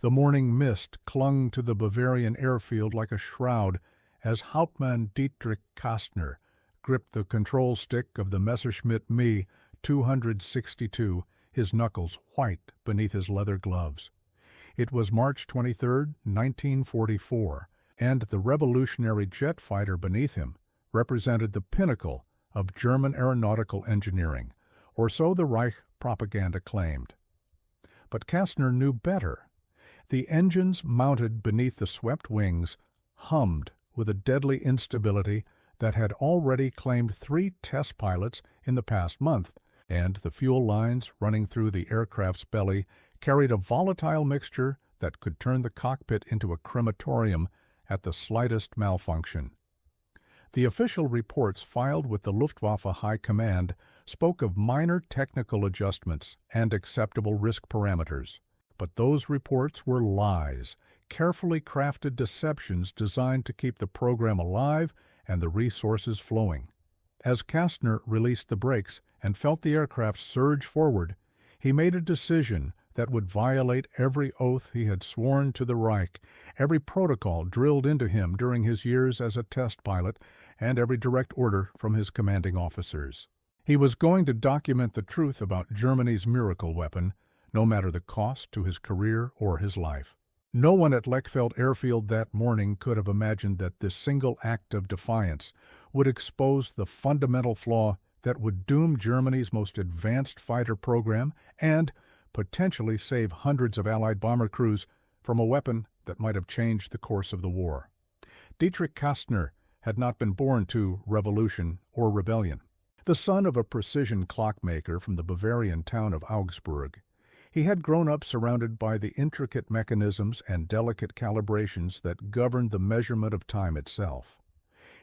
The morning mist clung to the Bavarian airfield like a shroud as Hauptmann Dietrich Kastner gripped the control stick of the Messerschmitt Me 262, his knuckles white beneath his leather gloves. It was March 23, 1944, and the revolutionary jet fighter beneath him represented the pinnacle of German aeronautical engineering, or so the Reich propaganda claimed. But Kastner knew better. The engines mounted beneath the swept wings hummed with a deadly instability that had already claimed 3 test pilots in the past month, and the fuel lines running through the aircraft's belly carried a volatile mixture that could turn the cockpit into a crematorium at the slightest malfunction. The official reports filed with the Luftwaffe High Command spoke of minor technical adjustments and acceptable risk parameters. But those reports were lies, carefully crafted deceptions designed to keep the program alive and the resources flowing. As Kastner released the brakes and felt the aircraft surge forward, he made a decision that would violate every oath he had sworn to the Reich, every protocol drilled into him during his years as a test pilot, and every direct order from his commanding officers. He was going to document the truth about Germany's miracle weapon, no matter the cost to his career or his life. No one at Lechfeld Airfield that morning could have imagined that this single act of defiance would expose the fundamental flaw that would doom Germany's most advanced fighter program and potentially save hundreds of Allied bomber crews from a weapon that might have changed the course of the war. Dietrich Kastner had not been born to revolution or rebellion. The son of a precision clockmaker from the Bavarian town of Augsburg, he had grown up surrounded by the intricate mechanisms and delicate calibrations that governed the measurement of time itself.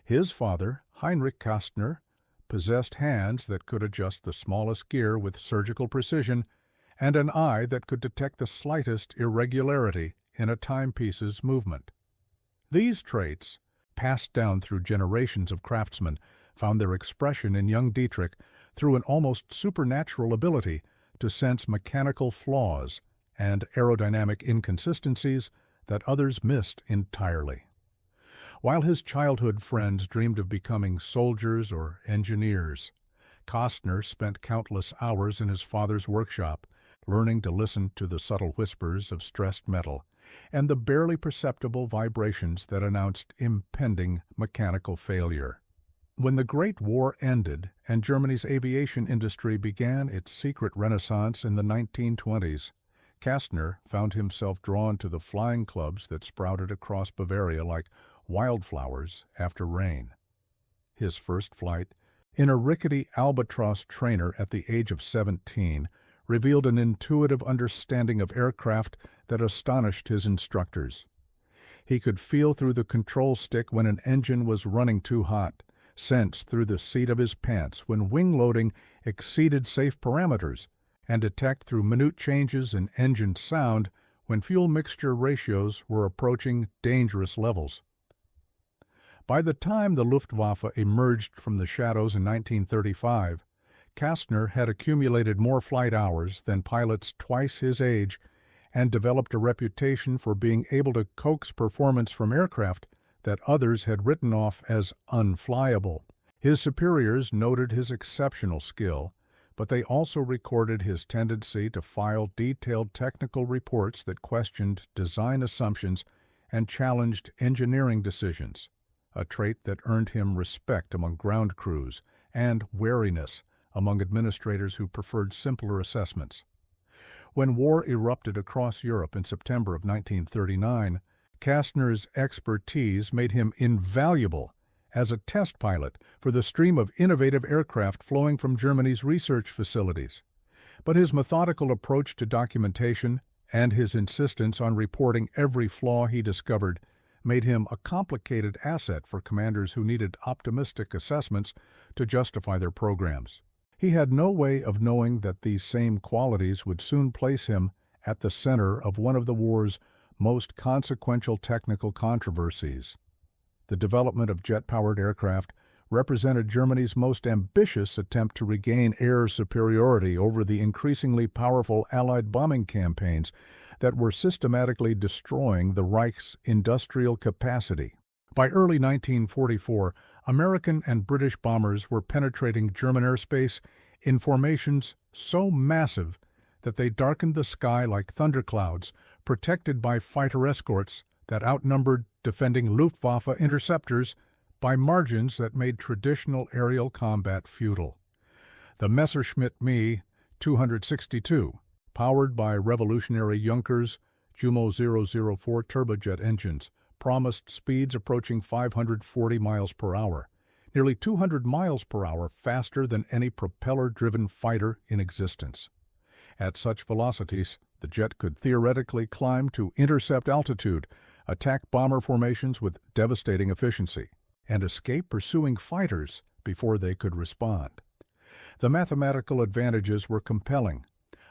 His father, Heinrich Kastner, possessed hands that could adjust the smallest gear with surgical precision and an eye that could detect the slightest irregularity in a timepiece's movement. These traits, passed down through generations of craftsmen, found their expression in young Dietrich through an almost supernatural ability to sense mechanical flaws and aerodynamic inconsistencies that others missed entirely. While his childhood friends dreamed of becoming soldiers or engineers, Kastner spent countless hours in his father's workshop, learning to listen to the subtle whispers of stressed metal and the barely perceptible vibrations that announced impending mechanical failure. When the Great War ended and Germany's aviation industry began its secret renaissance in the 1920s, Kastner found himself drawn to the flying clubs that sprouted across Bavaria like wildflowers after rain. His first flight, in a rickety albatross trainer at the age of 17, revealed an intuitive understanding of aircraft that astonished his instructors. He could feel through the control stick when an engine was running too hot, sense through the seat of his pants when wing loading exceeded safe parameters, and detect through minute changes in engine sound when fuel mixture ratios were approaching dangerous levels. By the time the Luftwaffe emerged from the shadows in 1935, Kastner had accumulated more flight hours than pilots twice his age and developed a reputation for being able to coax performance from aircraft that others had written off as unflyable. His superiors noted his exceptional skill, but they also recorded his tendency to file detailed technical reports that questioned design assumptions and challenged engineering decisions, a trait that earned him respect among ground crews and wariness among administrators who preferred simpler assessments. When war erupted across Europe in September of 1939, Kastner's expertise made him invaluable as a test pilot for the stream of innovative aircraft flowing from Germany's research facilities. But his methodical approach to documentation and his insistence on reporting every flaw he discovered made him a complicated asset for commanders who needed optimistic assessments to justify their programs. He had no way of knowing that these same qualities would soon place him at the center of one of the war's most consequential technical controversies. The development of jet-powered aircraft represented Germany's most ambitious attempt to regain air superiority over the increasingly powerful Allied bombing campaigns that were systematically destroying the Reich's industrial capacity. By early 1944, American and British bombers were penetrating German airspace in formations so massive that they darkened the sky like thunderclouds, protected by fighter escorts that outnumbered defending Luftwaffe interceptors by margins that made traditional aerial combat futile. The Messerschmitt Me 262, powered by revolutionary Junkers Jumo 004 turbojet engines, promised speeds approaching 540 miles per hour, nearly 200 miles per hour faster than any propeller-driven fighter in existence. At such velocities, the jet could theoretically climb to intercept altitude, attack bomber formations with devastating efficiency, and escape pursuing fighters before they could respond. The mathematical advantages were compelling.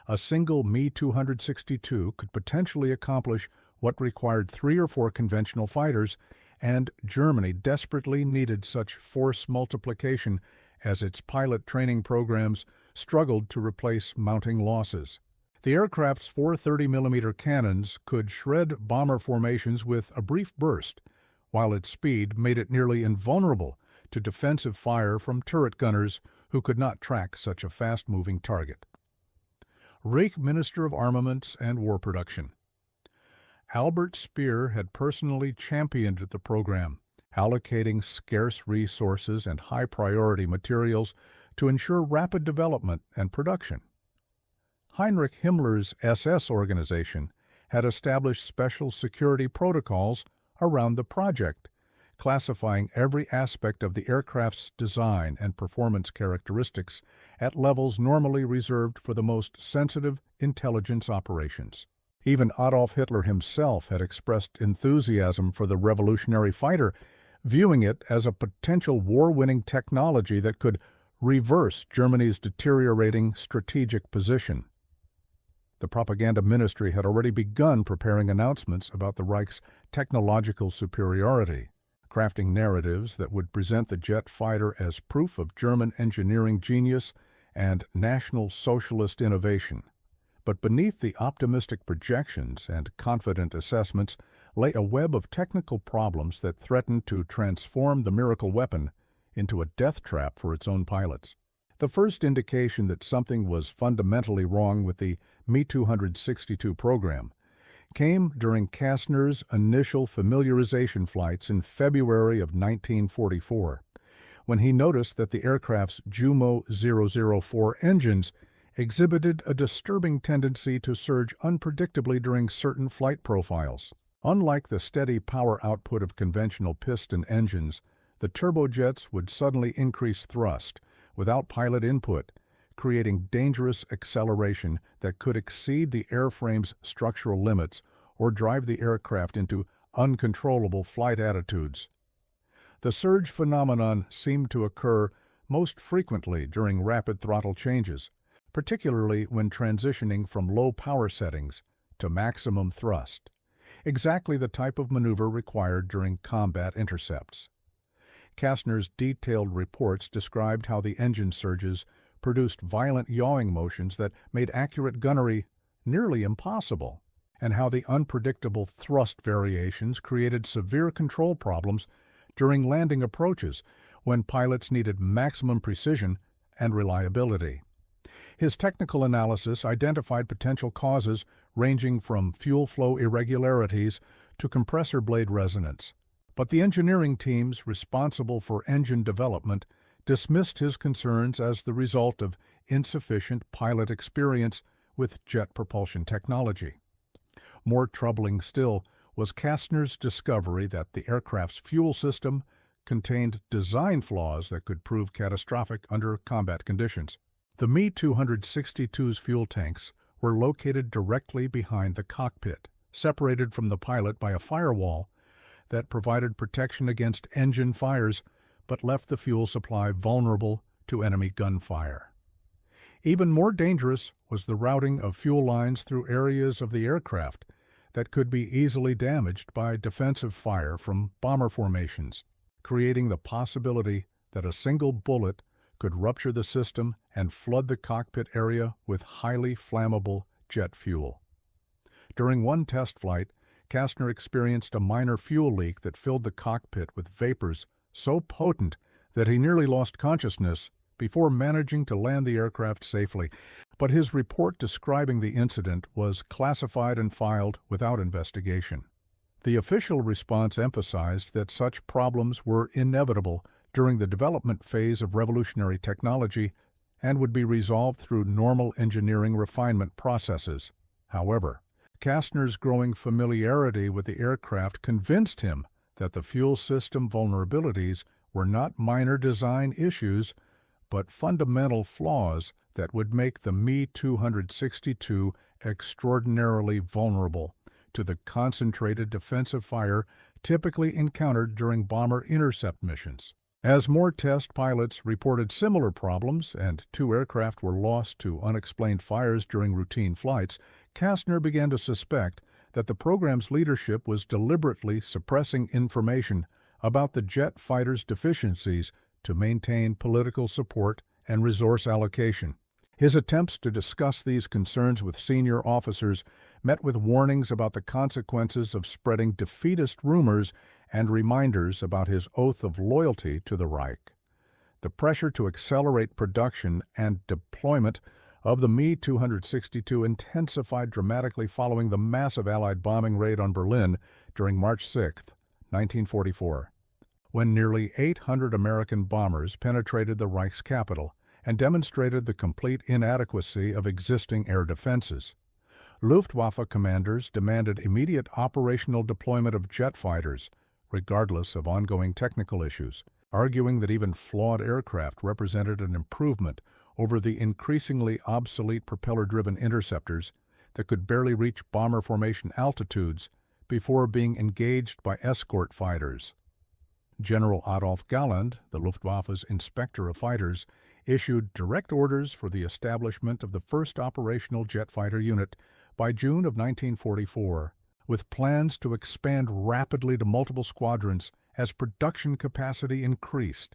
A single Me-262 could potentially accomplish what required 3 or 4 conventional fighters, and Germany desperately needed such force multiplication as its pilot training programs struggled to replace mounting losses. The aircraft's 430mm cannons could shred bomber formations with a brief burst, while its speed made it nearly invulnerable to defensive fire from turret gunners who could not track such a fast-moving target. Reich Minister of Armaments and War Production. Albert Speer had personally championed the program, allocating scarce resources and high-priority materials to ensure rapid development and production. Heinrich Himmler's SS organization had established special security protocols around the project, classifying every aspect of the aircraft's design and performance characteristics at levels normally reserved for the most sensitive intelligence operations. Even Adolf Hitler himself had expressed enthusiasm for the revolutionary fighter, viewing it as a potential war-winning technology that could reverse Germany's deteriorating strategic position. The propaganda ministry had already begun preparing announcements about the Reich's technological superiority, crafting narratives that would present the jet fighter as proof of German engineering genius and National Socialist innovation. But beneath the optimistic projections and confident assessments lay a web of technical problems that threatened to transform the miracle weapon into a death trap for its own pilots. The first indication that something was fundamentally wrong with the Me-262 program came during Kastner's initial familiarization flights in February of 1944, when he noticed that the aircraft's Jumo 004 engines exhibited a disturbing tendency to surge unpredictably during certain flight profiles. Unlike the steady power output of conventional piston engines, the turbojets would suddenly increase thrust without pilot input, creating dangerous acceleration that could exceed the airframe's structural limits or drive the aircraft into uncontrollable flight attitudes. The surge phenomenon seemed to occur most frequently during rapid throttle changes, particularly when transitioning from low power settings to maximum thrust, exactly the type of maneuver required during combat intercepts. Kastner's detailed reports described how the engine surges produced violent yawing motions that made accurate gunnery nearly impossible, and how the unpredictable thrust variations created severe control problems during landing approaches when pilots needed maximum precision and reliability. His technical analysis identified potential causes ranging from fuel flow irregularities to compressor blade resonance, but the engineering teams responsible for engine development dismissed his concerns as the result of insufficient pilot experience with jet propulsion technology. More troubling still was Kastner's discovery that the aircraft's fuel system contained design flaws that could prove catastrophic under combat conditions. The Me-262's fuel tanks were located directly behind the cockpit, separated from the pilot by a firewall that provided protection against engine fires but left the fuel supply vulnerable to enemy gunfire. Even more dangerous was the routing of fuel lines through areas of the aircraft that could be easily damaged by defensive fire from bomber formations, creating the possibility that a single bullet could rupture the system and flood the cockpit area with highly flammable jet fuel. During one test flight, Kastner experienced a minor fuel leak that filled the cockpit with vapors so potent that he nearly lost consciousness before managing to land the aircraft safely. But his report describing the incident was classified and filed without investigation. The official response emphasized that such problems were inevitable during the development phase of revolutionary technology and would be resolved through normal engineering refinement processes. However, Kastner's growing familiarity with the aircraft convinced him that the fuel system vulnerabilities were not minor design issues, but fundamental flaws that would make the Me-262 extraordinarily vulnerable to the concentrated defensive fire typically encountered during bomber intercept missions. As more test pilots reported similar problems and 2 aircraft were lost to unexplained fires during routine flights, Kastner began to suspect that the program's leadership was deliberately suppressing information about the jet fighter's deficiencies to maintain political support and resource allocation. His attempts to discuss these concerns with senior officers met with warnings about the consequences of spreading defeatist rumors and reminders about his oath of loyalty to the Reich. The pressure to accelerate production and deployment of the Me-262 intensified dramatically following the massive Allied bombing raid on Berlin during March 6, 1944, when nearly 800 American bombers penetrated the Reich's capital and demonstrated the complete inadequacy of existing air defenses. Luftwaffe commanders demanded immediate operational deployment of jet fighters, regardless of ongoing technical issues, arguing that even flawed aircraft represented an improvement over the increasingly obsolete propeller-driven interceptors that could barely reach bomber formation altitudes before being engaged by escort fighters. General Adolf Galland, the Luftwaffe's inspector of fighters, issued direct orders for the establishment of the first operational jet fighter unit by June of 1944, with plans to expand rapidly to multiple squadrons as production capacity increased.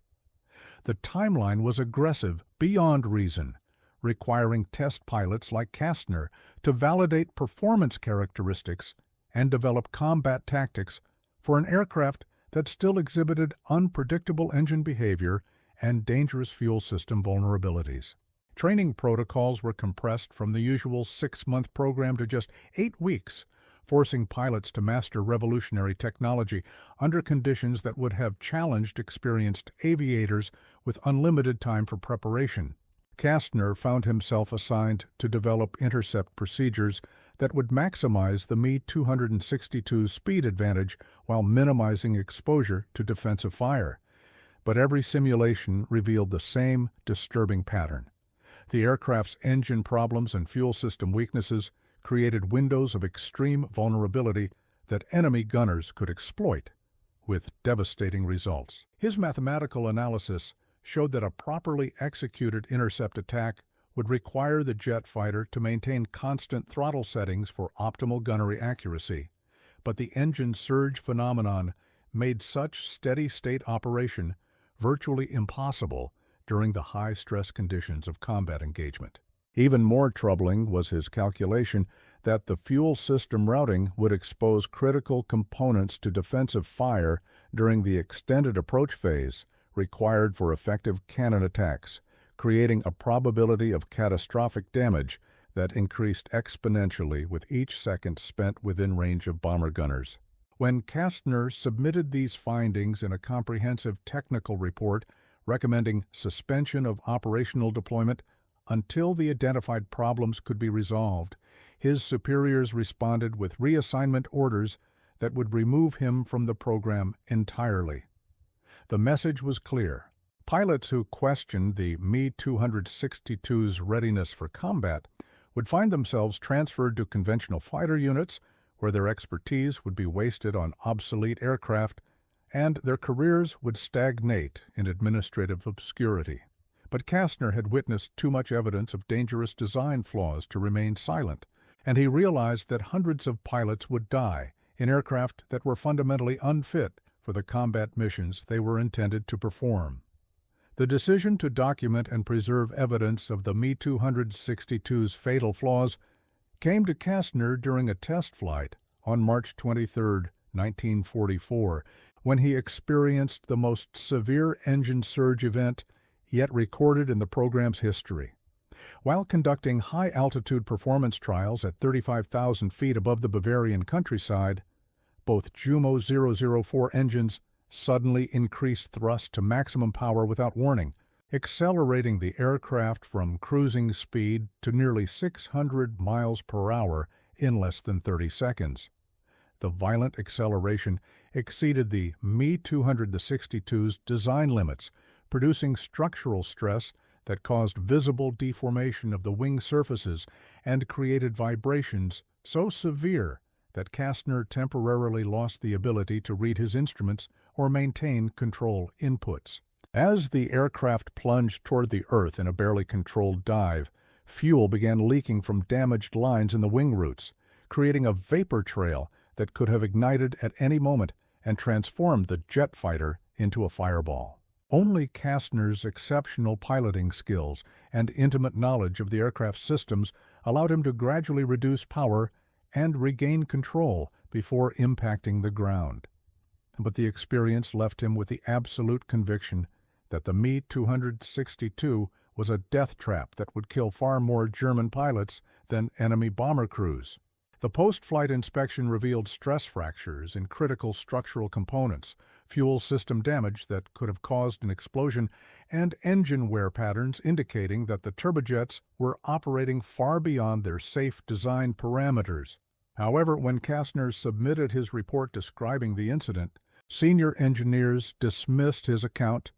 The timeline was aggressive beyond reason, requiring test pilots like Kastner to validate performance characteristics and develop combat tactics for an aircraft that still exhibited unpredictable engine behavior and dangerous fuel system vulnerabilities. Training protocols were compressed from the usual 6-month program to just 8 weeks, forcing pilots to master revolutionary technology under conditions that would have challenged experienced aviators with unlimited time for preparation. Kastner found himself assigned to develop intercept procedures that would maximize the Me-262's speed advantage while minimizing exposure to defensive fire. But every simulation revealed the same disturbing pattern. The aircraft's engine problems and fuel system weaknesses created windows of extreme vulnerability that enemy gunners could exploit, with devastating results. His mathematical analysis showed that a properly executed intercept attack would require the jet fighter to maintain constant throttle settings for optimal gunnery accuracy, but the engine surge phenomenon made such steady-state operation virtually impossible during the high-stress conditions of combat engagement. Even more troubling was his calculation that the fuel system routing would expose critical components to defensive fire during the extended approach phase required for effective cannon attacks, creating a probability of catastrophic damage that increased exponentially with each second spent within range of bomber gunners. When Kastner submitted these findings in a comprehensive technical report recommending suspension of operational deployment until the identified problems could be resolved, his superiors responded with reassignment orders that would remove him from the program entirely. The message was clear. Pilots who questioned the Me-262's readiness for combat would find themselves transferred to conventional fighter units where their expertise would be wasted on obsolete aircraft and their careers would stagnate in administrative obscurity. But Kastner had witnessed too much evidence of dangerous design flaws to remain silent, and he realized that hundreds of pilots would die in aircraft that were fundamentally unfit for the combat missions they were intended to perform. The decision to document and preserve evidence of the Me-262's fatal flaws came to Kastner during a test flight on March 23, 1944, when he experienced the most severe engine surge event yet recorded in the program's history. While conducting high-altitude performance trials at 35,000 feet above the Bavarian countryside, both Jumo 004 engines suddenly increased thrust to maximum power without warning, accelerating the aircraft from cruising speed to nearly 600 miles per hour in less than 30 seconds. The violent acceleration exceeded the Me-262's design limits, producing structural stress that caused visible deformation of the wing surfaces and created vibrations so severe that Kastner temporarily lost the ability to read his instruments or maintain control inputs. As the aircraft plunged toward the Earth in a barely controlled dive, fuel began leaking from damaged lines in the wing roots, creating a vapor trail that could have ignited at any moment and transformed the jet fighter into a fireball. Only Kastner's exceptional piloting skills and intimate knowledge of the aircraft's systems allowed him to gradually reduce power and regain control before impacting the ground. But the experience left him with the absolute conviction that the Me-262 was a death trap that would kill far more German pilots than enemy bomber crews. The post-flight inspection revealed stress fractures in critical structural components, fuel system damage that could have caused an explosion, and engine wear patterns indicating that the turbojets were operating far beyond their safe design parameters. However, when Kastner submitted his report describing the incident, senior engineers dismissed his account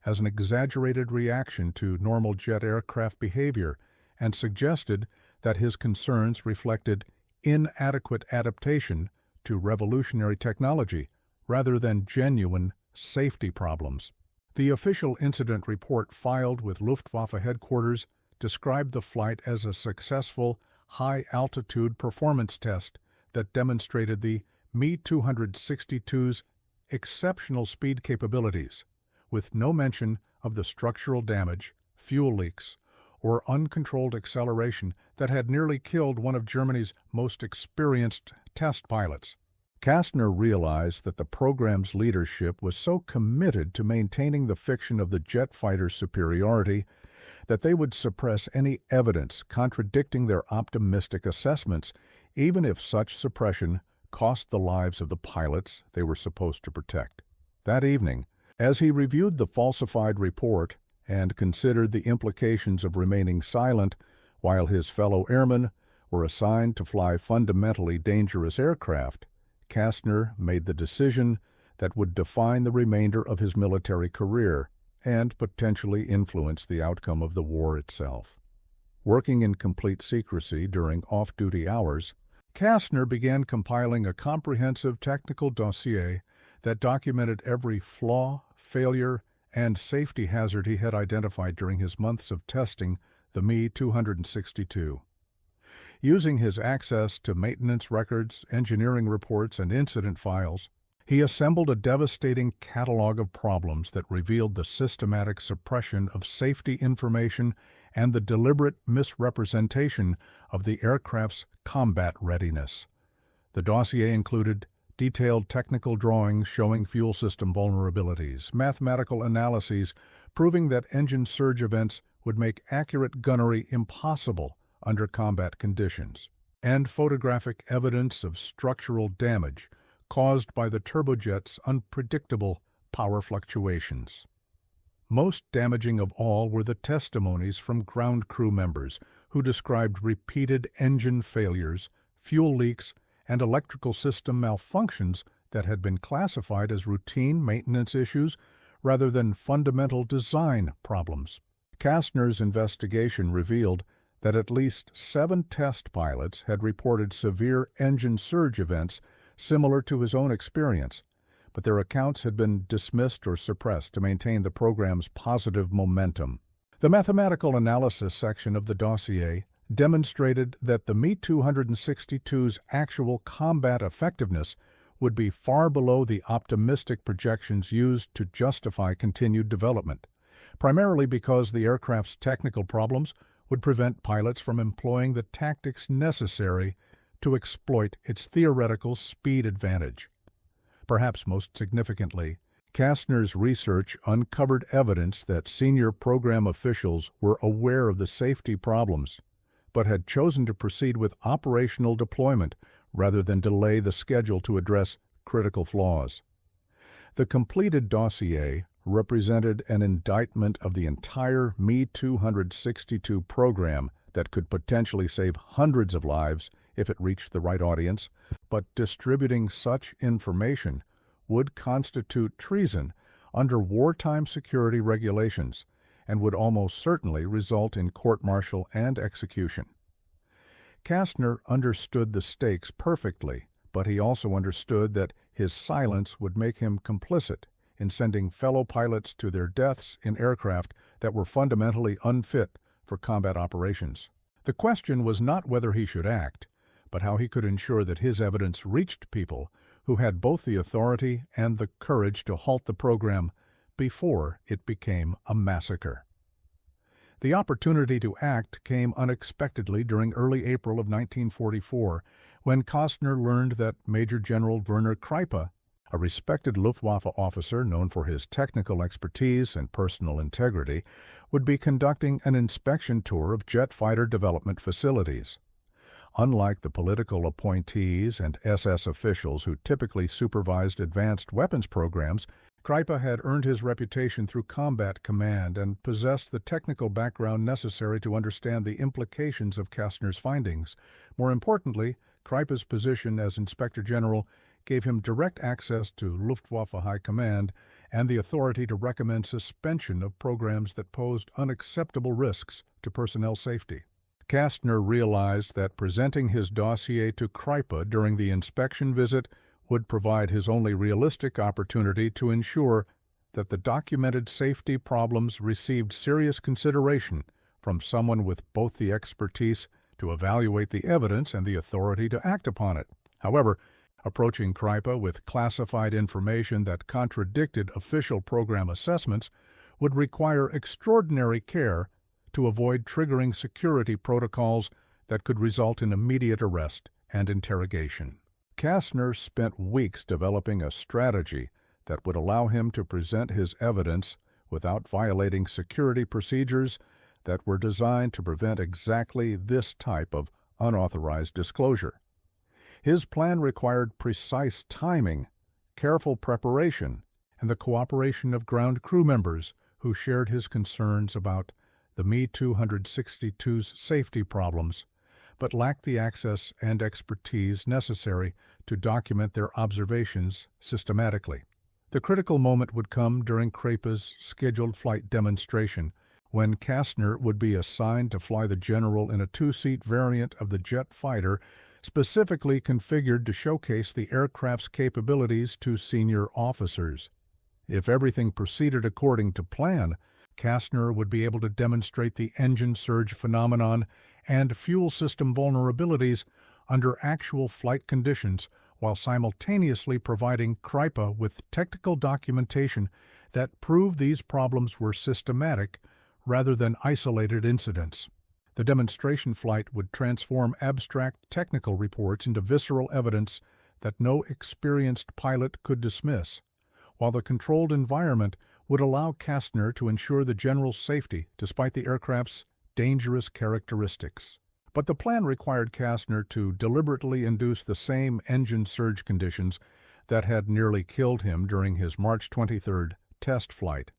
as an exaggerated reaction to normal jet aircraft behavior and suggested that his concerns reflected inadequate adaptation to revolutionary technology rather than genuine safety problems. The official incident report filed with Luftwaffe headquarters described the flight as a successful high-altitude performance test that demonstrated the Me-262's exceptional speed capabilities, with no mention of the structural damage, fuel leaks, or uncontrolled acceleration that had nearly killed one of Germany's most experienced test pilots. Kastner realized that the program's leadership was so committed to maintaining the fiction of the jet fighter's superiority that they would suppress any evidence contradicting their optimistic assessments, even if such suppression cost the lives of the pilots they were supposed to protect. That evening, as he reviewed the falsified report and considered the implications of remaining silent while his fellow airmen were assigned to fly fundamentally dangerous aircraft, Kastner made the decision that would define the remainder of his military career and potentially influence the outcome of the war itself. Working in complete secrecy during off-duty hours, Kastner began compiling a comprehensive technical dossier that documented every flaw, failure, and safety hazard he had identified during his months of testing the Me-262. Using his access to maintenance records, engineering reports, and incident files, he assembled a devastating catalog of problems that revealed the systematic suppression of safety information and the deliberate misrepresentation of the aircraft's combat readiness. The dossier included detailed technical drawings showing fuel system vulnerabilities, mathematical analyses proving that engine surge events would make accurate gunnery impossible under combat conditions, and photographic evidence of structural damage caused by the turbojet's unpredictable power fluctuations. Most damaging of all were the testimonies from ground crew members who described repeated engine failures, fuel leaks, and electrical system malfunctions that had been classified as routine maintenance issues rather than fundamental design problems. Kastner's investigation revealed that at least 7 test pilots had reported severe engine surge events similar to his own experience, but their accounts had been dismissed or suppressed to maintain the program's positive momentum. The mathematical analysis section of the dossier demonstrated that the Me-262's actual combat effectiveness would be far below the optimistic projections used to justify continued development. primarily because the aircraft's technical problems would prevent pilots from employing the tactics necessary to exploit its theoretical speed advantage. Perhaps most significantly, Kastner's research uncovered evidence that senior program officials were aware of the safety problems, but had chosen to proceed with operational deployment rather than delay the schedule to address critical flaws. The completed dossier represented an indictment of the entire Me-262 program that could potentially save hundreds of lives if it reached the right audience, but distributing such information would constitute treason under wartime security regulations and would almost certainly result in court-martial and execution. Kastner understood the stakes perfectly, but he also understood that his silence would make him complicit in sending fellow pilots to their deaths in aircraft that were fundamentally unfit for combat operations. The question was not whether he should act, but how he could ensure that his evidence reached people who had both the authority and the courage to halt the program before it became a massacre. The opportunity to act came unexpectedly during early April of 1944, when Kastner learned that Major General Werner Kreipe, a respected Luftwaffe officer known for his technical expertise and personal integrity, would be conducting an inspection tour of jet fighter development facilities. Unlike the political appointees and SS officials who typically supervised advanced weapons programs, Kreipe had earned his reputation through combat command and possessed the technical background necessary to understand the implications of Kastner's findings. More importantly, Kreipe's position as Inspector General gave him direct access to Luftwaffe High Command and the authority to recommend suspension of programs that posed unacceptable risks to personnel safety. Kastner realized that presenting his dossier to Kreipe during the inspection visit would provide his only realistic opportunity to ensure that the documented safety problems received serious consideration from someone with both the expertise to evaluate the evidence and the authority to act upon it. However, approaching Kreipe with classified information that contradicted official program assessments would require extraordinary care to avoid triggering security protocols that could result in immediate arrest and interrogation. Kastner spent weeks developing a strategy that would allow him to present his evidence without violating security procedures that were designed to prevent exactly this type of unauthorized disclosure. His plan required precise timing, careful preparation, and the cooperation of ground crew members who shared his concerns about the Me-262's safety problems, but lacked the access and expertise necessary to document their observations systematically. The critical moment would come during Kreipe's scheduled flight demonstration, when Kastner would be assigned to fly the general in a two-seat variant of the jet fighter specifically configured to showcase the aircraft's capabilities to senior officers. If everything proceeded according to plan, Kastner would be able to demonstrate the engine surge phenomenon and fuel system vulnerabilities under actual flight conditions while simultaneously providing Kreipe with technical documentation that proved these problems were systematic rather than isolated incidents. The demonstration flight would transform abstract technical reports into visceral evidence that no experienced pilot could dismiss, while the controlled environment would allow Kastner to ensure the general's safety despite the aircraft's dangerous characteristics. But the plan required Kastner to deliberately induce the same engine surge conditions that had nearly killed him during his March 23rd test flight,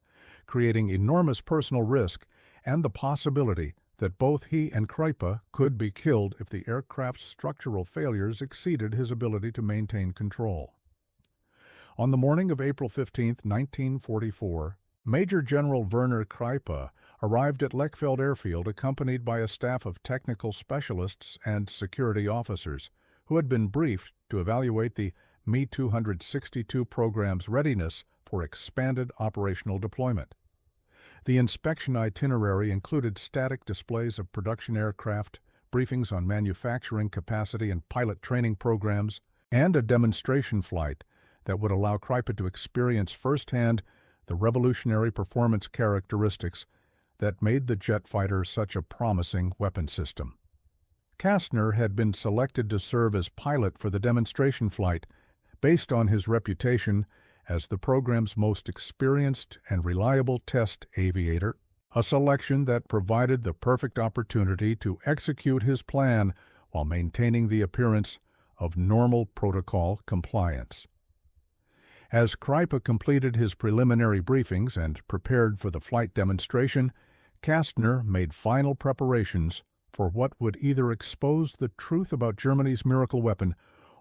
creating enormous personal risk and the possibility that both he and Kreipe could be killed if the aircraft's structural failures exceeded his ability to maintain control. On the morning of April 15, 1944, Major General Werner Kreipe arrived at Lechfeld Airfield accompanied by a staff of technical specialists and security officers who had been briefed to evaluate the Me-262 program's readiness for expanded operational deployment. The inspection itinerary included static displays of production aircraft, briefings on manufacturing capacity and pilot training programs, and a demonstration flight that would allow Kreipe to experience firsthand the revolutionary performance characteristics that made the jet fighter such a promising weapon system. Kastner had been selected to serve as pilot for the demonstration flight based on his reputation as the program's most experienced and reliable test aviator, a selection that provided the perfect opportunity to execute his plan while maintaining the appearance of normal protocol compliance. As Kreipe completed his preliminary briefings and prepared for the flight demonstration, Kastner made final preparations for what would either expose the truth about Germany's miracle weapon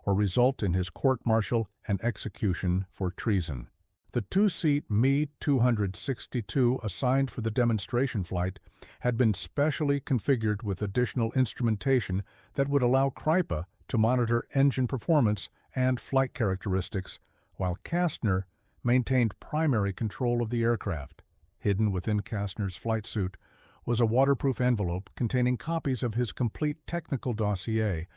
or result in his court-martial and execution for treason. The two-seat Me-262 assigned for the demonstration flight had been specially configured with additional instrumentation that would allow Kreipe to monitor engine performance and flight characteristics, while Kastner maintained primary control of the aircraft. Hidden within Kastner's flight suit was a waterproof envelope containing copies of his complete technical dossier,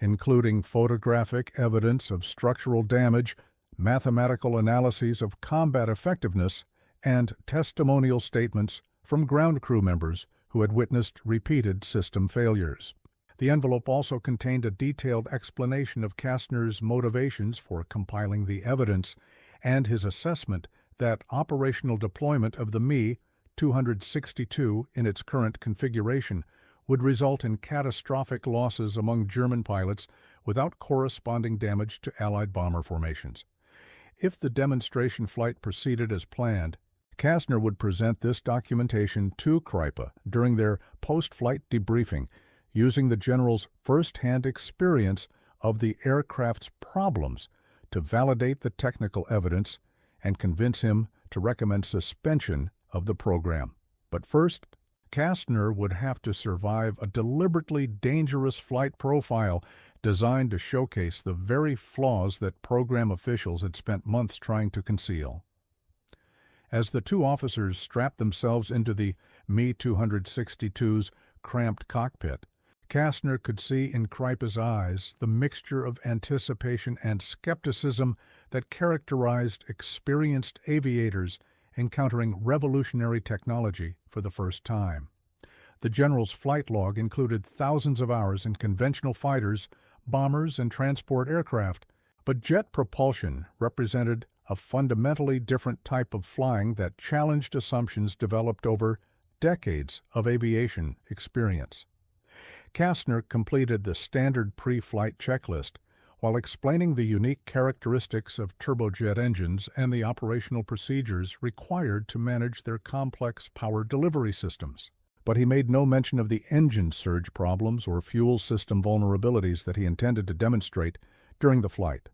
including photographic evidence of structural damage, mathematical analyses of combat effectiveness, and testimonial statements from ground crew members who had witnessed repeated system failures. The envelope also contained a detailed explanation of Kastner's motivations for compiling the evidence and his assessment that operational deployment of the Me-262 in its current configuration would result in catastrophic losses among German pilots without corresponding damage to Allied bomber formations. If the demonstration flight proceeded as planned, Kastner would present this documentation to Kreipe during their post-flight debriefing, using the general's first-hand experience of the aircraft's problems to validate the technical evidence and convince him to recommend suspension of the program. But first, Kastner would have to survive a deliberately dangerous flight profile designed to showcase the very flaws that program officials had spent months trying to conceal. As the two officers strapped themselves into the Me-262's cramped cockpit, Kastner could see in Kreipe's eyes the mixture of anticipation and skepticism that characterized experienced aviators encountering revolutionary technology for the first time. The general's flight log included thousands of hours in conventional fighters, bombers, and transport aircraft, but jet propulsion represented a fundamentally different type of flying that challenged assumptions developed over decades of aviation experience. Kastner completed the standard pre-flight checklist while explaining the unique characteristics of turbojet engines and the operational procedures required to manage their complex power delivery systems. But he made no mention of the engine surge problems or fuel system vulnerabilities that he intended to demonstrate during the flight.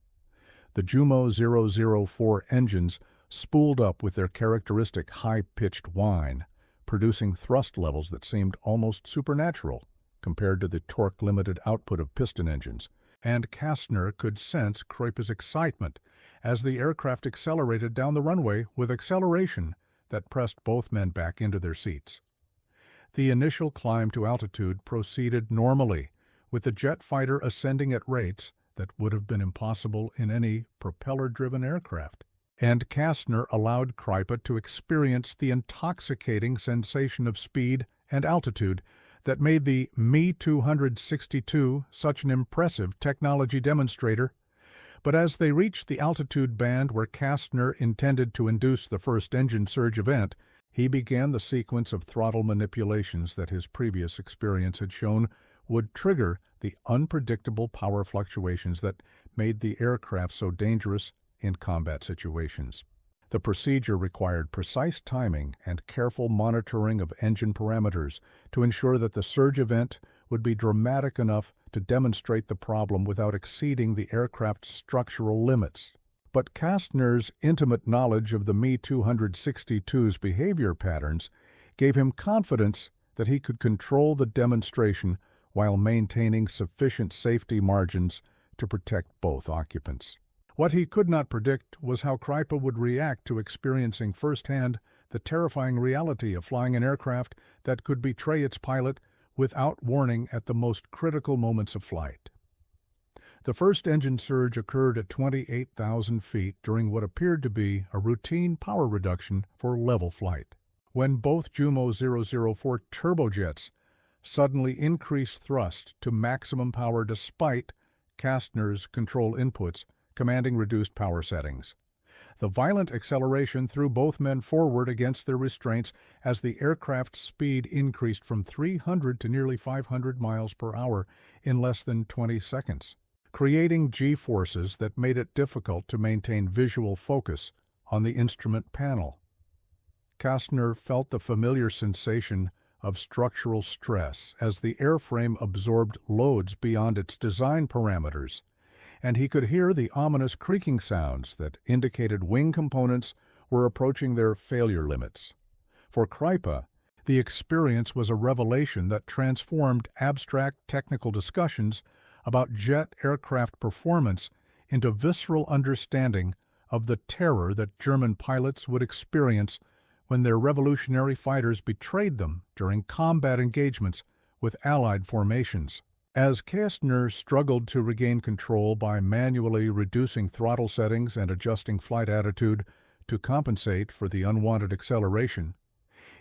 The Jumo 004 engines spooled up with their characteristic high-pitched whine, producing thrust levels that seemed almost supernatural compared to the torque-limited output of piston engines, and Kastner could sense Kreipe's excitement as the aircraft accelerated down the runway with acceleration that pressed both men back into their seats. The initial climb to altitude proceeded normally, with the jet fighter ascending at rates that would have been impossible in any propeller-driven aircraft, and Kastner allowed Kreipe to experience the intoxicating sensation of speed and altitude that made the Me-262 such an impressive technology demonstrator. But as they reached the altitude band where Kastner intended to induce the first engine surge event, he began the sequence of throttle manipulations that his previous experience had shown would trigger the unpredictable power fluctuations that made the aircraft so dangerous in combat situations. The procedure required precise timing and careful monitoring of engine parameters to ensure that the surge event would be dramatic enough to demonstrate the problem without exceeding the aircraft's structural limits. But Kastner's intimate knowledge of the Me-262's behavior patterns gave him confidence that he could control the demonstration while maintaining sufficient safety margins to protect both occupants. What he could not predict was how Kreipe would react to experiencing firsthand the terrifying reality of flying an aircraft that could betray its pilot without warning at the most critical moments of flight. The first engine surge occurred at 28,000 feet during what appeared to be a routine power reduction for level flight, when both Jumo 004 turbojets suddenly increased thrust to maximum power despite Kastner's control inputs commanding reduced power settings. The violent acceleration threw both men forward against their restraints as the aircraft's speed increased from 300 to nearly 500 miles per hour in less than 20 seconds, creating G-forces that made it difficult to maintain visual focus on the instrument panel. Kastner felt the familiar sensation of structural stress as the airframe absorbed loads beyond its design parameters, and he could hear the ominous creaking sounds that indicated wing components were approaching their failure limits. For Kreipe, the experience was a revelation that transformed abstract technical discussions about jet aircraft performance into visceral understanding of the terror that German pilots would experience when their revolutionary fighters betrayed them during combat engagements with Allied formations. As Kastner struggled to regain control by manually reducing throttle settings and adjusting flight attitude to compensate for the unwanted acceleration,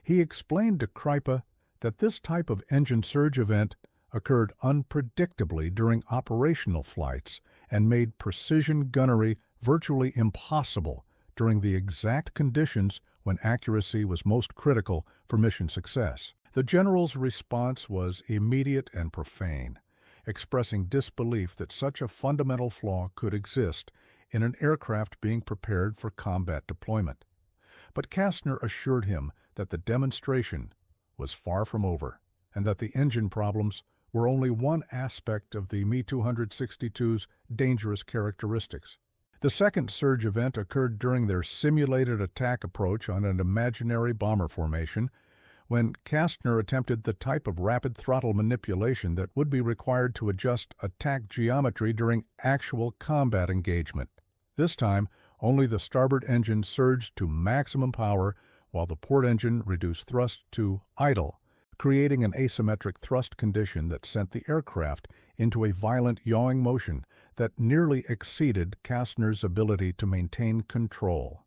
he explained to Kreipe that this type of engine surge event occurred unpredictably during operational flights and made precision gunnery virtually impossible during the exact conditions when accuracy was most critical for mission success. The general's response was immediate and profane, expressing disbelief that such a fundamental flaw could exist in an aircraft being prepared for combat deployment. But Kastner assured him that the demonstration was far from over, and that the engine problems were only one aspect of the Me-262's dangerous characteristics. The second surge event occurred during their simulated attack approach on an imaginary bomber formation, when Kastner attempted the type of rapid throttle manipulation that would be required to adjust attack geometry during actual combat engagement. This time, only the starboard engine surged to maximum power while the port engine reduced thrust to idle, creating an asymmetric thrust condition that sent the aircraft into a violent yawing motion that nearly exceeded Kastner's ability to maintain control.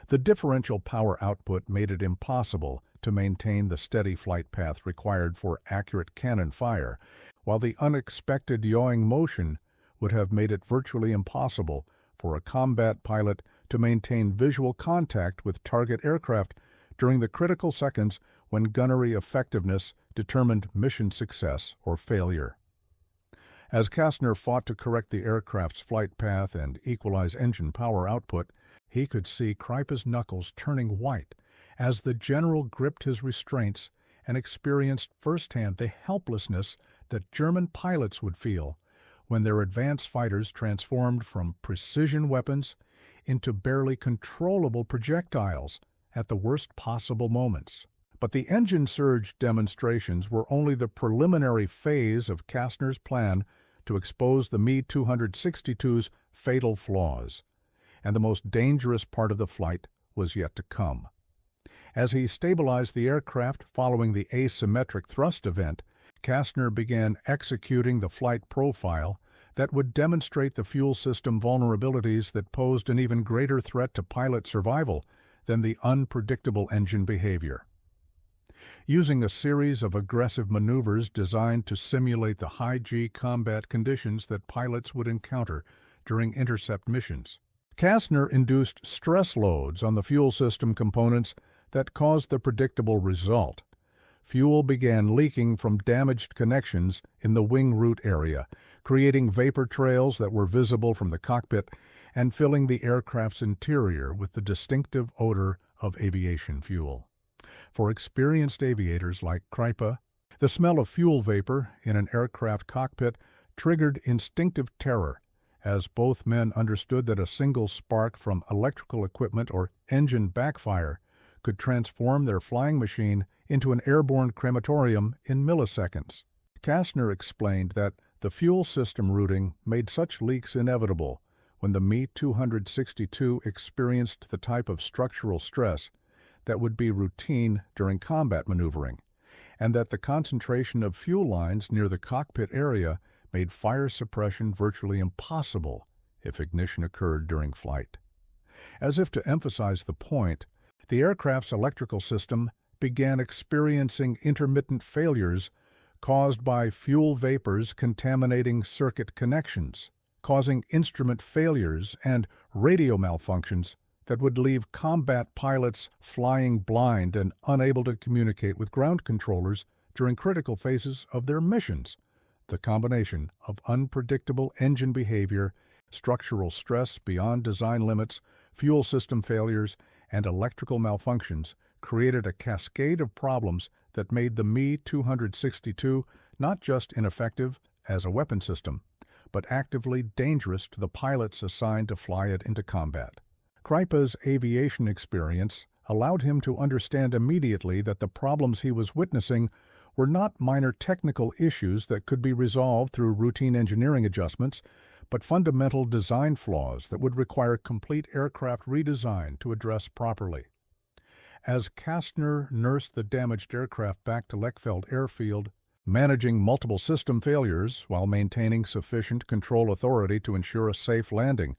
The differential power output made it impossible to maintain the steady flight path required for accurate cannon fire, while the unexpected yawing motion would have made it virtually impossible for a combat pilot to maintain visual contact with target aircraft during the critical seconds when gunnery effectiveness determined mission success or failure. As Kastner fought to correct the aircraft's flight path and equalize engine power output, he could see Kreipe's knuckles turning white as the general gripped his restraints and experienced firsthand the helplessness that German pilots would feel when their advanced fighters transformed from precision weapons into barely controllable projectiles at the worst possible moments. But the engine surge demonstrations were only the preliminary phase of Kastner's plan to expose the Me-262's fatal flaws, and the most dangerous part of the flight was yet to come. As he stabilized the aircraft following the asymmetric thrust event, Kastner began executing the flight profile that would demonstrate the fuel system vulnerabilities that posed an even greater threat to pilot survival than the unpredictable engine behavior. Using a series of aggressive maneuvers designed to simulate the high-G combat conditions that pilots would encounter during intercept missions, Kastner induced stress loads on the fuel system components that caused the predictable result. Fuel began leaking from damaged connections in the wing root area, creating vapor trails that were visible from the cockpit and filling the aircraft's interior with the distinctive odor of aviation fuel. For experienced aviators like Kreipe, the smell of fuel vapor in an aircraft cockpit triggered instinctive terror, as both men understood that a single spark from electrical equipment or engine backfire could transform their flying machine into an airborne crematorium in milliseconds. Kastner explained that the fuel system routing made such leaks inevitable when the Me-262 experienced the type of structural stress that would be routine during combat maneuvering, and that the concentration of fuel lines near the cockpit area made fire suppression virtually impossible if ignition occurred during flight. As if to emphasize the point, the aircraft's electrical system began experiencing intermittent failures caused by fuel vapors contaminating circuit connections, causing instrument failures and radio malfunctions that would leave combat pilots flying blind and unable to communicate with ground controllers during critical phases of their missions. The combination of unpredictable engine behavior, structural stress beyond design limits, fuel system failures, and electrical malfunctions created a cascade of problems that made the Me-262 not just ineffective as a weapon system, but actively dangerous to the pilots assigned to fly it into combat. Kreipe's aviation experience allowed him to understand immediately that the problems he was witnessing were not minor technical issues that could be resolved through routine engineering adjustments, but fundamental design flaws that would require complete aircraft redesign to address properly. As Kastner nursed the damaged aircraft back to Lechfeld Airfield, managing multiple system failures while maintaining sufficient control authority to ensure a safe landing,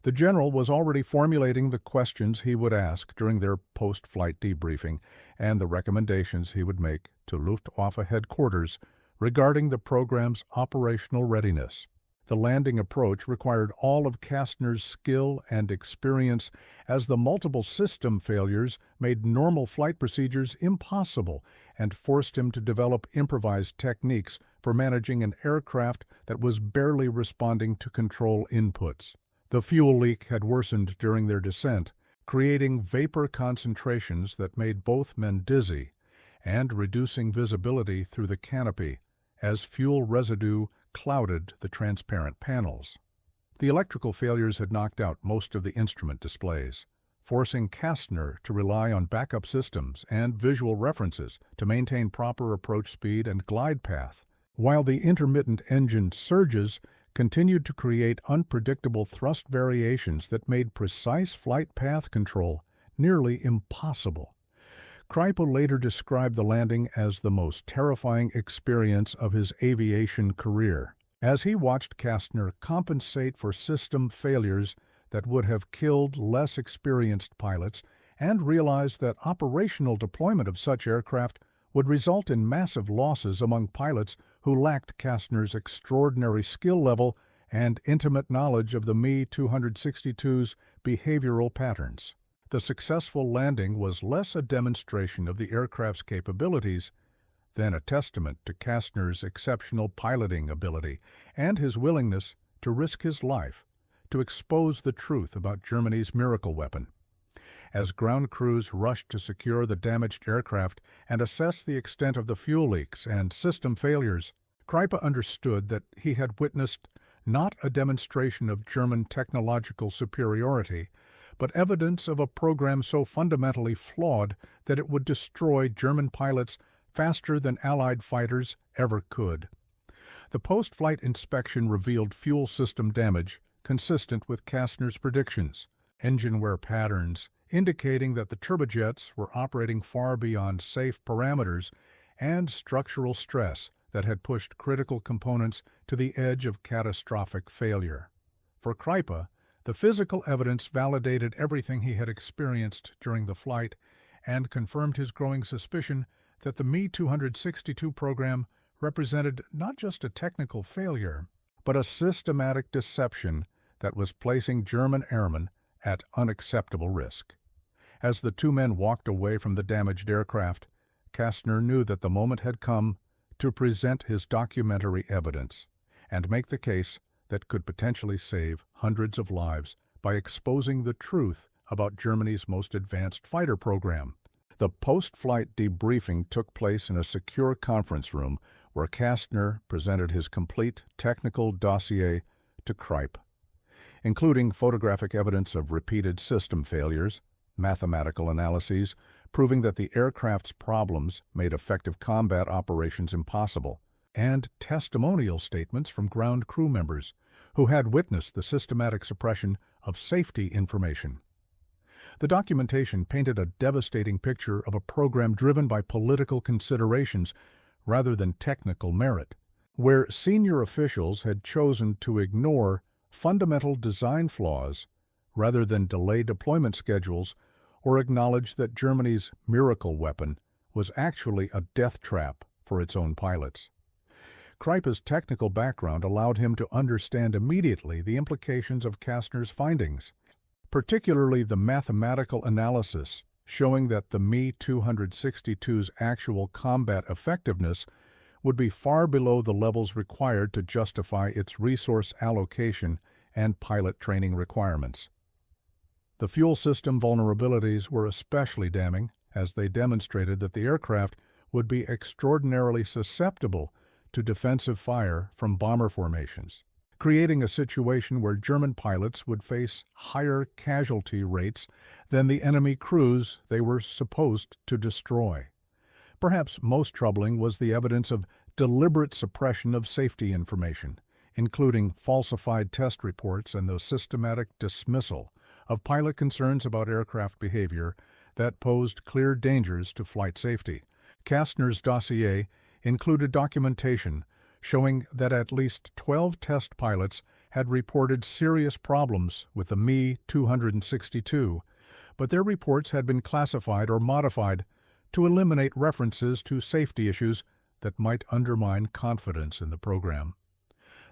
the general was already formulating the questions he would ask during their post-flight debriefing and the recommendations he would make to Luftwaffe headquarters regarding the program's operational readiness. The landing approach required all of Kastner's skill and experience, as the multiple system failures made normal flight procedures impossible and forced him to develop improvised techniques for managing an aircraft that was barely responding to control inputs. The fuel leak had worsened during their descent, creating vapor concentrations that made both men dizzy and reducing visibility through the canopy as fuel residue clouded the transparent panels. The electrical failures had knocked out most of the instrument displays, forcing Kastner to rely on backup systems and visual references to maintain proper approach speed and glide path, while the intermittent engine surges continued to create unpredictable thrust variations that made precise flight path control nearly impossible. Kreipe later described the landing as the most terrifying experience of his aviation career, as he watched Kastner compensate for system failures that would have killed less experienced pilots and realized that operational deployment of such aircraft would result in massive losses among pilots who lacked Kastner's extraordinary skill level and intimate knowledge of the Me-262's behavioral patterns. The successful landing was less a demonstration of the aircraft's capabilities than a testament to Kastner's exceptional piloting ability and his willingness to risk his life to expose the truth about Germany's miracle weapon. As ground crews rushed to secure the damaged aircraft and assess the extent of the fuel leaks and system failures, Kreipe understood that he had witnessed not a demonstration of German technological superiority, but evidence of a program so fundamentally flawed that it would destroy German pilots faster than Allied fighters ever could. The post-flight inspection revealed fuel system damage consistent with Kastner's predictions, engine wear patterns indicating that the turbojets were operating far beyond safe parameters, and structural stress that had pushed critical components to the edge of catastrophic failure. For Kreipe, the physical evidence validated everything he had experienced during the flight and confirmed his growing suspicion that the Me-262 program represented not just a technical failure, but a systematic deception that was placing German airmen at unacceptable risk. As the two men walked away from the damaged aircraft, Kastner knew that the moment had come to present his documentary evidence and make the case that could potentially save hundreds of lives by exposing the truth about Germany's most advanced fighter program. The post-flight debriefing took place in a secure conference room where Kastner presented his complete technical dossier to Kreipe, including photographic evidence of repeated system failures, mathematical analyses proving that the aircraft's problems made effective combat operations impossible, and testimonial statements from ground crew members who had witnessed the systematic suppression of safety information. The documentation painted a devastating picture of a program driven by political considerations rather than technical merit. where senior officials had chosen to ignore fundamental design flaws rather than delay deployment schedules or acknowledge that Germany's miracle weapon was actually a death trap for its own pilots. Kreipe's technical background allowed him to understand immediately the implications of Kastner's findings, particularly the mathematical analysis showing that the Me-262's actual combat effectiveness would be far below the levels required to justify its resource allocation and pilot training requirements. The fuel system vulnerabilities were especially damning, as they demonstrated that the aircraft would be extraordinarily susceptible to defensive fire from bomber formations, creating a situation where German pilots would face higher casualty rates than the enemy crews they were supposed to destroy. Perhaps most troubling was the evidence of deliberate suppression of safety information, including falsified test reports and the systematic dismissal of pilot concerns about aircraft behavior that posed clear dangers to flight safety. Kastner's dossier included documentation showing that at least 12 test pilots had reported serious problems with the Me-262, but their reports had been classified or modified to eliminate references to safety issues that might undermine confidence in the program.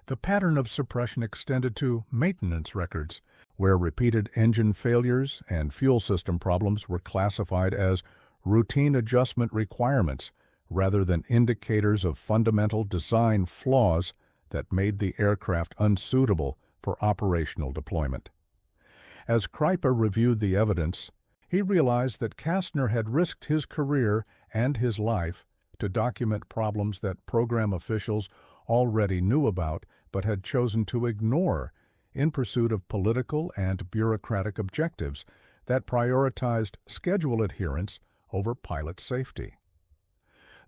The pattern of suppression extended to maintenance records, where repeated engine failures and fuel system problems were classified as routine adjustment requirements rather than indicators of fundamental design flaws that made the aircraft unsuitable for operational deployment. As Kreipe reviewed the evidence, he realized that Kastner had risked his career and his life to document problems that program officials already knew about but had chosen to ignore in pursuit of political and bureaucratic objectives that prioritized schedule adherence over pilot safety.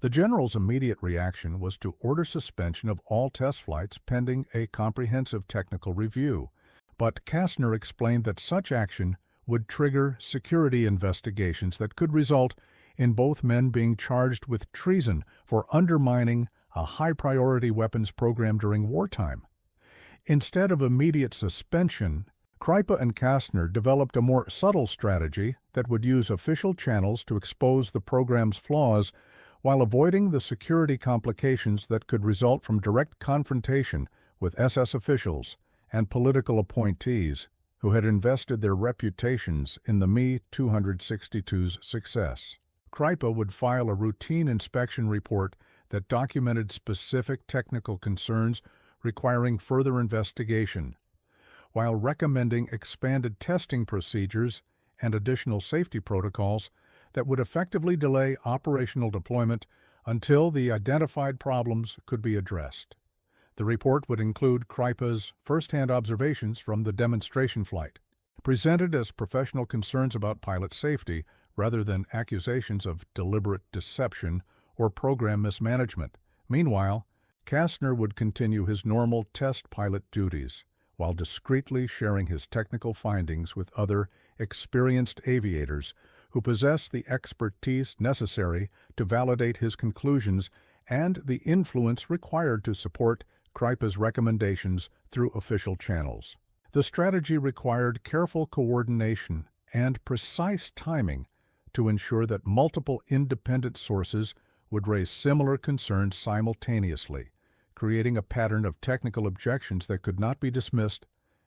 The general's immediate reaction was to order suspension of all test flights pending a comprehensive technical review, but Kastner explained that such action would trigger security investigations that could result in both men being charged with treason for undermining a high-priority weapons program during wartime. Instead of immediate suspension, Kreipe and Kastner developed a more subtle strategy that would use official channels to expose the program's flaws while avoiding the security complications that could result from direct confrontation with SS officials and political appointees who had invested their reputations in the Me-262's success. Kreipe would file a routine inspection report that documented specific technical concerns requiring further investigation, while recommending expanded testing procedures and additional safety protocols that would effectively delay operational deployment until the identified problems could be addressed. The report would include Kreipe's first-hand observations from the demonstration flight, presented as professional concerns about pilot safety rather than accusations of deliberate deception or program mismanagement. Meanwhile, Kastner would continue his normal test pilot duties while discreetly sharing his technical findings with other experienced aviators who possessed the expertise necessary to validate his conclusions and the influence required to support Kreipe's recommendations through official channels. The strategy required careful coordination and precise timing to ensure that multiple independent sources would raise similar concerns simultaneously, creating a pattern of technical objections that could not be dismissed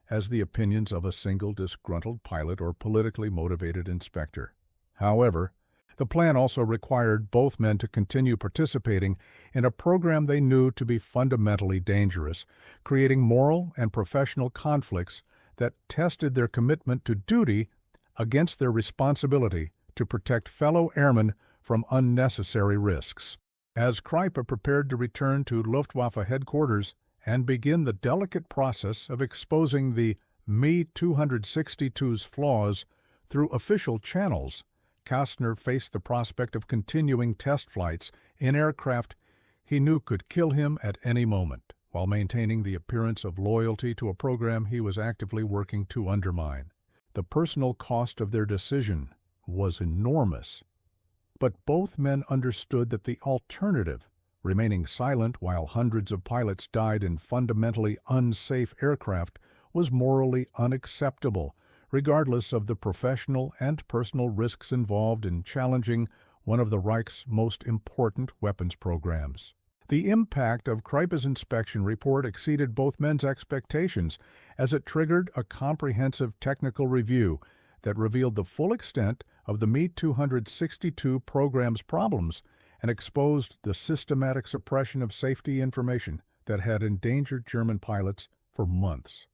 as the opinions of a single disgruntled pilot or politically motivated inspector. However, the plan also required both men to continue participating in a program they knew to be fundamentally dangerous, creating moral and professional conflicts that tested their commitment to duty against their responsibility to protect fellow airmen from unnecessary risks. As Kreipe prepared to return to Luftwaffe headquarters and begin the delicate process of exposing the Me-262's flaws through official channels, Kastner faced the prospect of continuing test flights in aircraft he knew could kill him at any moment, while maintaining the appearance of loyalty to a program he was actively working to undermine. The personal cost of their decision was enormous, but both men understood that the alternative Remaining silent while hundreds of pilots died in fundamentally unsafe aircraft was morally unacceptable, regardless of the professional and personal risks involved in challenging one of the Reich's most important weapons programs. The impact of Kreipe's inspection report exceeded both men's expectations, as it triggered a comprehensive technical review that revealed the full extent of the Me-262 program's problems and exposed the systematic suppression of safety information that had endangered German pilots for months.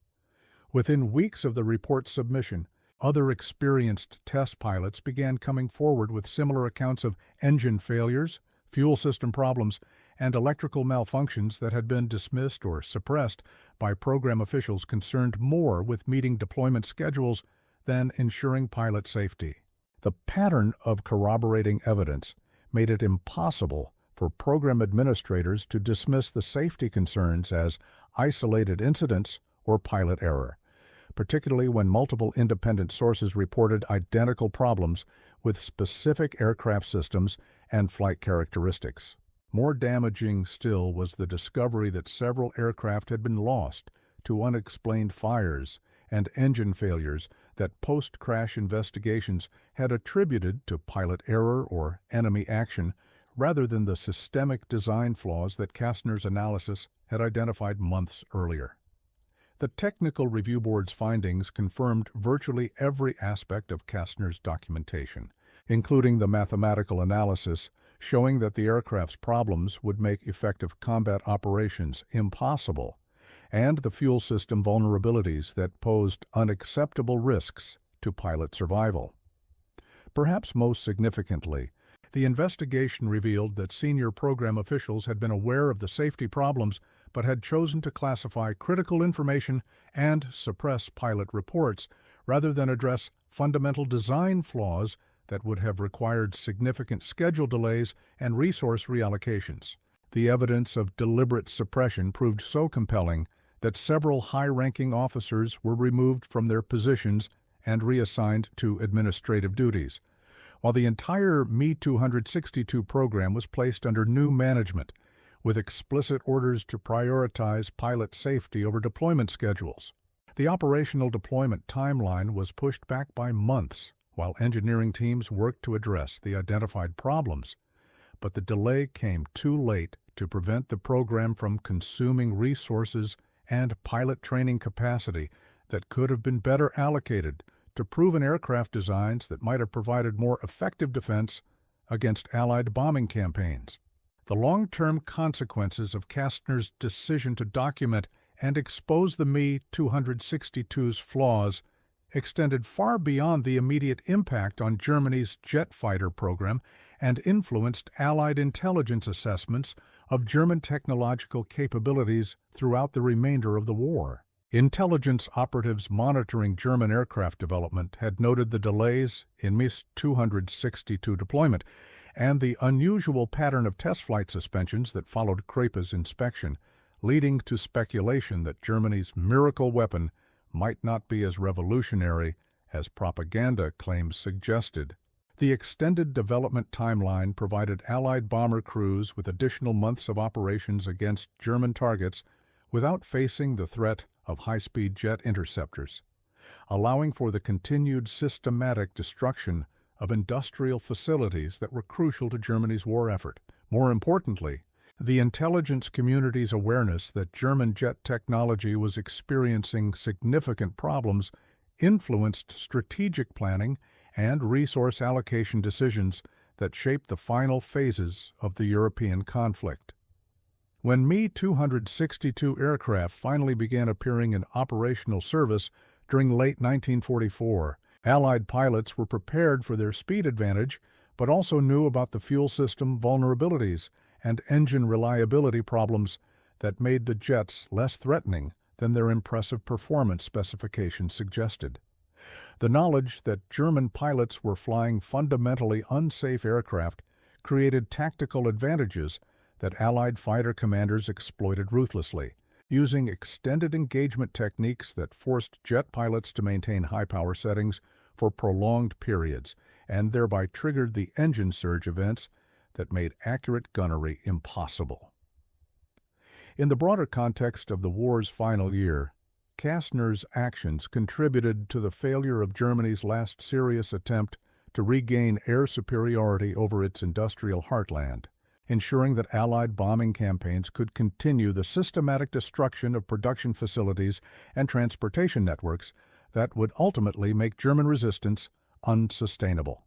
Within weeks of the report's submission, other experienced test pilots began coming forward with similar accounts of engine failures, fuel system problems, and electrical malfunctions that had been dismissed or suppressed by program officials concerned more with meeting deployment schedules than ensuring pilot safety. The pattern of corroborating evidence made it impossible for program administrators to dismiss the safety concerns as isolated incidents or pilot error, particularly when multiple independent sources reported identical problems with specific aircraft systems and flight characteristics. More damaging still was the discovery that several aircraft had been lost to unexplained fires and engine failures that post-crash investigations had attributed to pilot error or enemy action rather than the systemic design flaws that Kastner's analysis had identified months earlier. The Technical Review Board's findings confirmed virtually every aspect of Kastner's documentation, including the mathematical analysis showing that the aircraft's problems would make effective combat operations impossible, and the fuel system vulnerabilities that posed unacceptable risks to pilot survival. Perhaps most significantly, the investigation revealed that senior program officials had been aware of the safety problems but had chosen to classify critical information and suppress pilot reports rather than address fundamental design flaws that would have required significant schedule delays and resource reallocations. The evidence of deliberate suppression proved so compelling that several high-ranking officers were removed from their positions and reassigned to administrative duties, while the entire Me-262 program was placed under new management, with explicit orders to prioritize pilot safety over deployment schedules. The operational deployment timeline was pushed back by months, while engineering teams worked to address the identified problems. But the delay came too late to prevent the program from consuming resources and pilot training capacity that could have been better allocated to proven aircraft designs that might have provided more effective defense against Allied bombing campaigns. The long-term consequences of Kastner's decision to document and expose the Me-262's flaws extended far beyond the immediate impact on Germany's jet fighter program and influenced Allied intelligence assessments of German technological capabilities throughout the remainder of the war. Intelligence operatives monitoring German aircraft development had noted the delays in Me-262 deployment and the unusual pattern of test flight suspensions that followed Kreipe's inspection, leading to speculation that Germany's miracle weapon might not be as revolutionary as propaganda claims suggested. The extended development timeline provided Allied bomber crews with additional months of operations against German targets without facing the threat of high-speed jet interceptors, allowing for the continued systematic destruction of industrial facilities that were crucial to Germany's war effort. More importantly, the intelligence community's awareness that German jet technology was experiencing significant problems influenced strategic planning and resource allocation decisions that shaped the final phases of the European conflict. When Me-262 aircraft finally began appearing in operational service during late 1944, Allied pilots were prepared for their speed advantage, but also knew about the fuel system vulnerabilities and engine reliability problems that made the jets less threatening than their impressive performance specifications suggested. The knowledge that German pilots were flying fundamentally unsafe aircraft created tactical advantages that Allied fighter commanders exploited ruthlessly, using extended engagement techniques that forced jet pilots to maintain high-power settings for prolonged periods, and thereby triggered the engine surge events that made accurate gunnery impossible. In the broader context of the war's final year, Kastner's actions contributed to the failure of Germany's last serious attempt to regain air superiority over its industrial heartland, ensuring that Allied bombing campaigns could continue the systematic destruction of production facilities and transportation networks that would ultimately make German resistance unsustainable.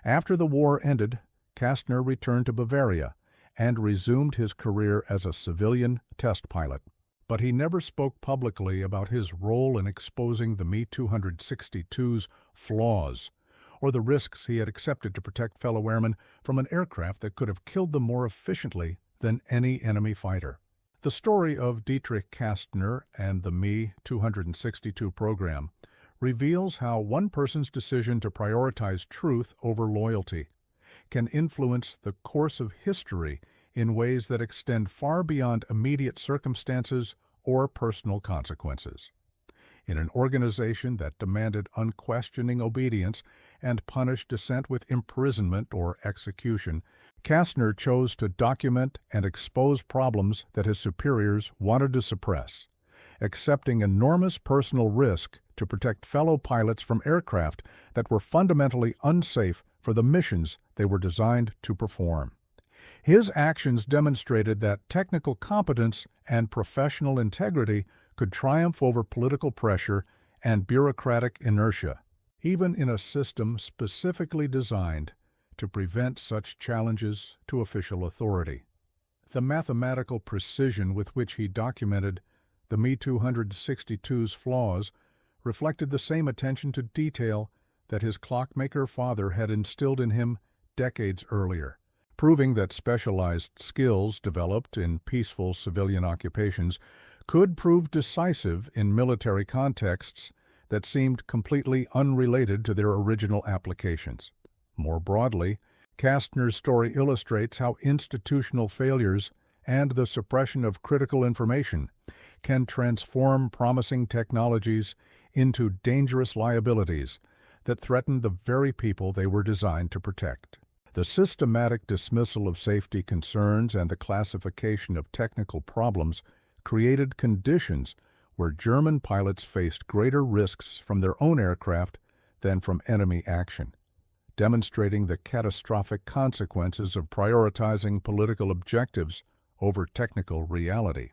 After the war ended, Kastner returned to Bavaria and resumed his career as a civilian test pilot. But he never spoke publicly about his role in exposing the Me-262's flaws or the risks he had accepted to protect fellow airmen from an aircraft that could have killed them more efficiently than any enemy fighter. The story of Dietrich Kastner and the Me-262 program reveals how one person's decision to prioritize truth over loyalty can influence the course of history in ways that extend far beyond immediate circumstances or personal consequences. In an organization that demanded unquestioning obedience and punished dissent with imprisonment or execution, Kastner chose to document and expose problems that his superiors wanted to suppress, accepting enormous personal risk to protect fellow pilots from aircraft that were fundamentally unsafe for the missions they were designed to perform. His actions demonstrated that technical competence and professional integrity could triumph over political pressure and bureaucratic inertia, even in a system specifically designed to prevent such challenges to official authority. The mathematical precision with which he documented the Me-262's flaws reflected the same attention to detail that his clockmaker father had instilled in him decades earlier, proving that specialized skills developed in peaceful civilian occupations could prove decisive in military contexts that seemed completely unrelated to their original applications. More broadly, Kastner's story illustrates how institutional failures and the suppression of critical information can transform promising technologies into dangerous liabilities that threaten the very people they were designed to protect. The systematic dismissal of safety concerns and the classification of technical problems created conditions where German pilots faced greater risks from their own aircraft than from enemy action, demonstrating the catastrophic consequences of prioritizing political objectives over technical reality.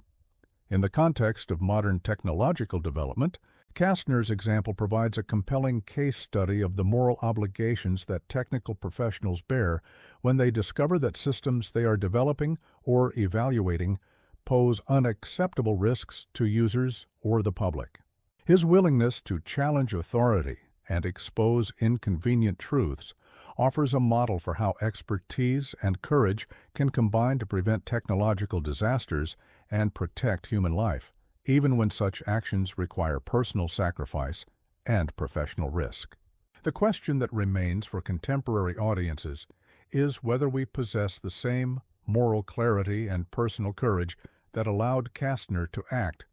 In the context of modern technological development, Kastner's example provides a compelling case study of the moral obligations that technical professionals bear when they discover that systems they are developing or evaluating pose unacceptable risks to users or the public. His willingness to challenge authority and expose inconvenient truths offers a model for how expertise and courage can combine to prevent technological disasters and protect human life, even when such actions require personal sacrifice and professional risk. The question that remains for contemporary audiences is whether we possess the same moral clarity and personal courage that allowed Kastner to act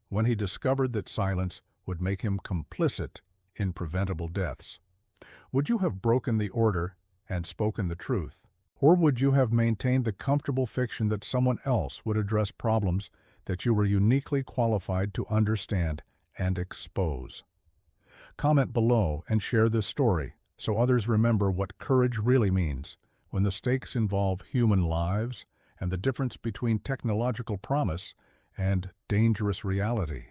when he discovered that silence would make him complicit in preventable deaths. Would you have broken the order and spoken the truth? Or would you have maintained the comfortable fiction that someone else would address problems that you were uniquely qualified to understand and expose? Comment below and share this story so others remember what courage really means when the stakes involve human lives and the difference between technological promise and dangerous reality.